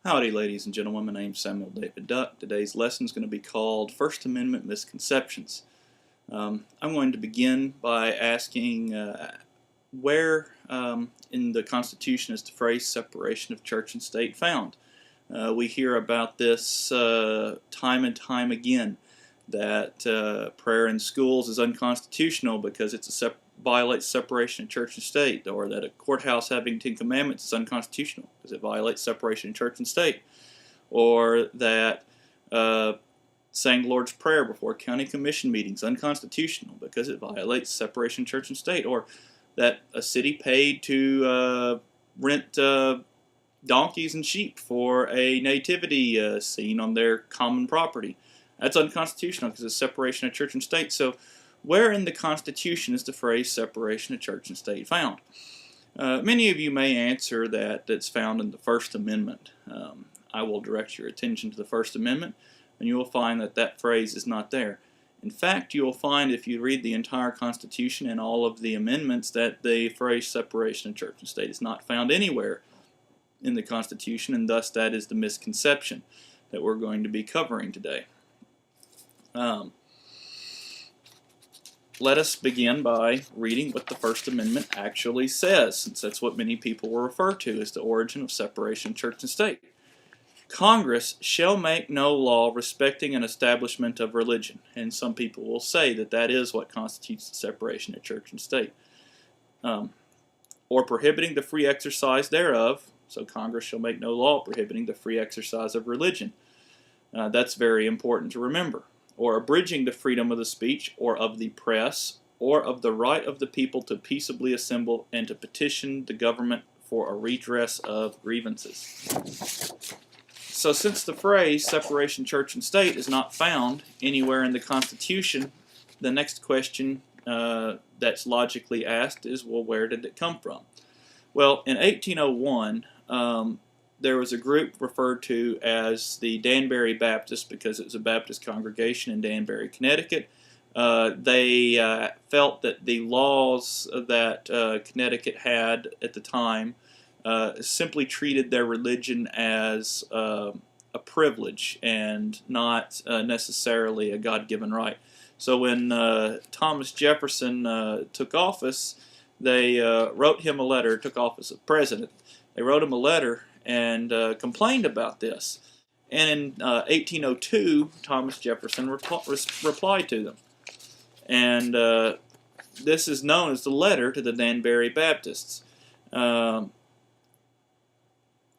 Howdy, ladies and gentlemen. My name's Samuel David Duck. Today's lesson is going to be called First Amendment Misconceptions. I'm going to begin by asking where in the Constitution is the phrase separation of church and state found? We hear about this time and time again, that prayer in schools is unconstitutional because it violates separation of church and state, or that a courthouse having 10 commandments is unconstitutional because it violates separation of church and state, or that saying the Lord's Prayer before county commission meetings is unconstitutional because it violates separation of church and state, or that a city paid to rent donkeys and sheep for a nativity scene on their common property. That's unconstitutional because it's separation of church and state. So where in the Constitution is the phrase separation of church and state found? Many of you may answer that it's found in the First Amendment. I will direct your attention to the First Amendment, and you will find that that phrase is not there. In fact, you will find if you read the entire Constitution and all of the amendments that the phrase separation of church and state is not found anywhere in the Constitution, and thus that is the misconception that we're going to be covering today. Let us begin by reading what the First Amendment actually says, since that's what many people will refer to as the origin of separation of church and state. Congress shall make no law respecting an establishment of religion, and some people will say that that is what constitutes the separation of church and state, or prohibiting the free exercise thereof. So Congress shall make no law prohibiting the free exercise of religion. That's very important to remember. Or abridging the freedom of the speech, or of the press, or of the right of the people to peaceably assemble and to petition the government for a redress of grievances. So since the phrase separation church and state is not found anywhere in the Constitution, the next question that's logically asked is, well, where did it come from? Well, in 1801, there was a group referred to as the Danbury Baptists because it was a Baptist congregation in Danbury, Connecticut. They felt that the laws that Connecticut had at the time simply treated their religion as a privilege and not necessarily a God-given right. So when Thomas Jefferson took office, they wrote him a letter, took office as president. They wrote him a letter and complained about this. And in 1802, Thomas Jefferson replied to them. And this is known as the letter to the Danbury Baptists. And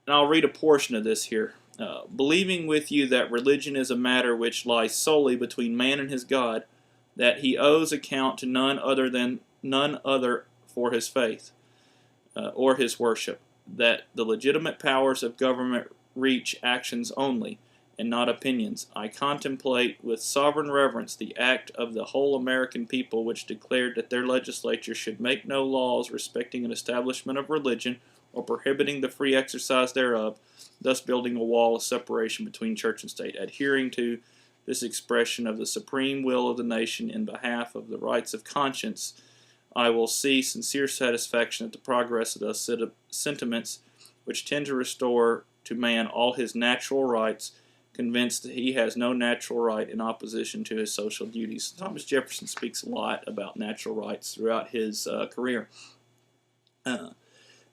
I'll read a portion of this here. Believing with you that religion is a matter which lies solely between man and his God, that he owes account to none other for his faith or his worship, that the legitimate powers of government reach actions only, and not opinions. I contemplate with sovereign reverence the act of the whole American people which declared that their legislature should make no laws respecting an establishment of religion or prohibiting the free exercise thereof, thus building a wall of separation between church and state. Adhering to this expression of the supreme will of the nation in behalf of the rights of conscience, I will see sincere satisfaction at the progress of those sentiments which tend to restore to man all his natural rights, convinced that he has no natural right in opposition to his social duties. Thomas Jefferson speaks a lot about natural rights throughout his career.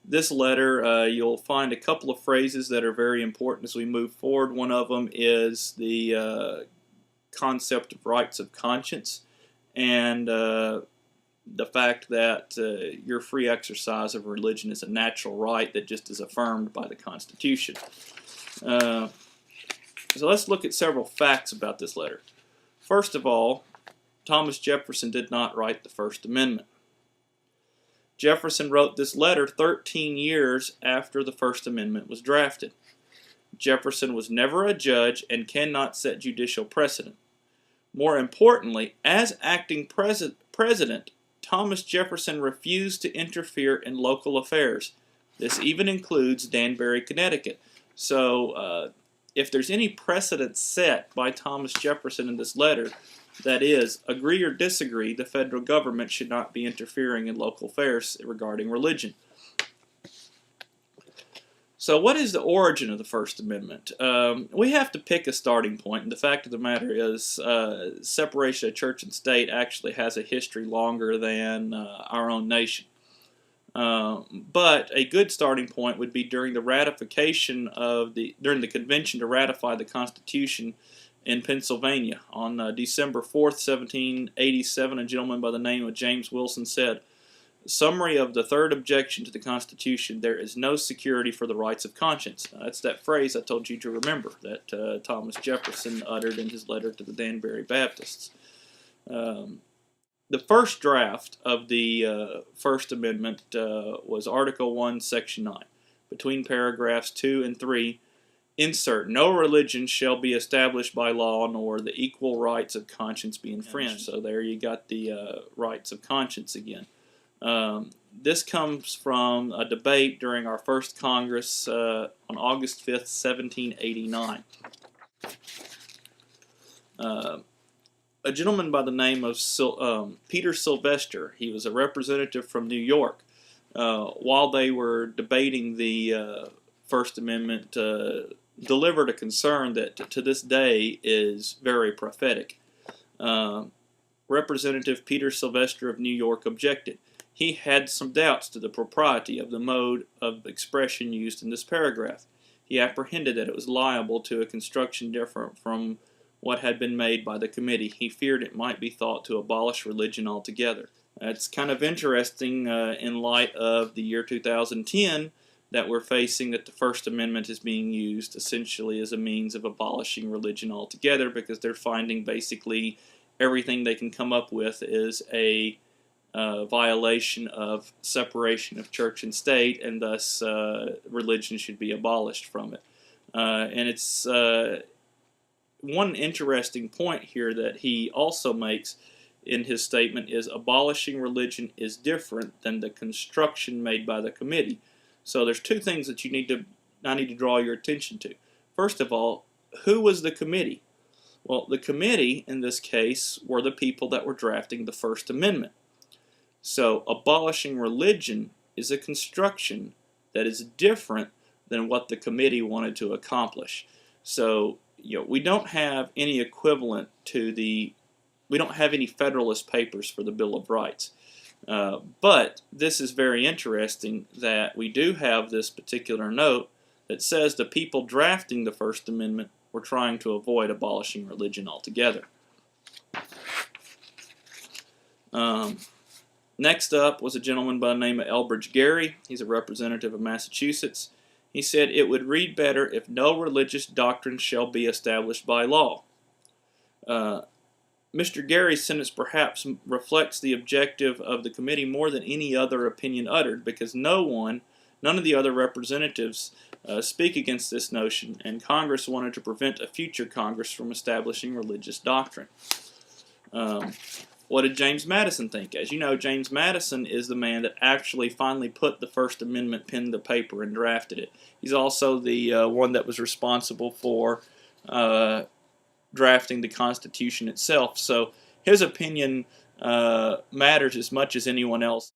This letter, you'll find a couple of phrases that are very important as we move forward. One of them is the concept of rights of conscience, and the fact that your free exercise of religion is a natural right that just is affirmed by the Constitution. So let's look at several facts about this letter. First of all, Thomas Jefferson did not write the First Amendment. Jefferson wrote this letter 13 years after the First Amendment was drafted. Jefferson was never a judge and cannot set judicial precedent. More importantly, as acting president, Thomas Jefferson refused to interfere in local affairs. This even includes Danbury, Connecticut. So if there's any precedent set by Thomas Jefferson in this letter, that is, agree or disagree, the federal government should not be interfering in local affairs regarding religion. So what is the origin of the First Amendment? We have to pick a starting point, and the fact of the matter is separation of church and state actually has a history longer than our own nation. But a good starting point would be during the ratification of during the convention to ratify the Constitution in Pennsylvania. On December 4th, 1787, a gentleman by the name of James Wilson said, "Summary of the third objection to the Constitution, there is no security for the rights of conscience." That's that phrase I told you to remember that Thomas Jefferson uttered in his letter to the Danbury Baptists. The first draft of the First Amendment was Article 1, Section 9. Between paragraphs 2 and 3, insert, "No religion shall be established by law, nor the equal rights of conscience be infringed." So there you got the rights of conscience again. This comes from a debate during our first Congress on August 5th, 1789. A gentleman by the name of Peter Sylvester, he was a representative from New York. While they were debating the First Amendment, delivered a concern that to this day is very prophetic. Representative Peter Sylvester of New York objected. He had some doubts to the propriety of the mode of expression used in this paragraph. He apprehended that it was liable to a construction different from what had been made by the committee. He feared it might be thought to abolish religion altogether. It's kind of interesting in light of the year 2010 that we're facing, that the First Amendment is being used essentially as a means of abolishing religion altogether, because they're finding basically everything they can come up with is a violation of separation of church and state, and thus religion should be abolished from it. And it's one interesting point here that he also makes in his statement is abolishing religion is different than the construction made by the committee. So there's two things that I need to draw your attention to. First of all, who was the committee? Well, the committee in this case were the people that were drafting the First Amendment. So abolishing religion is a construction that is different than what the committee wanted to accomplish. So we don't have any equivalent to we don't have any Federalist Papers for the Bill of Rights. But this is very interesting that we do have this particular note that says the people drafting the First Amendment were trying to avoid abolishing religion altogether. Next up was a gentleman by the name of Elbridge Gerry. He's a representative of Massachusetts. He said, "It would read better if no religious doctrine shall be established by law." Mr. Gerry's sentence perhaps reflects the objective of the committee more than any other opinion uttered, because none of the other representatives speak against this notion, and Congress wanted to prevent a future Congress from establishing religious doctrine. What did James Madison think? As you know, James Madison is the man that actually finally put the First Amendment pen to paper and drafted it. He's also the one that was responsible for drafting the Constitution itself. So his opinion matters as much as anyone else.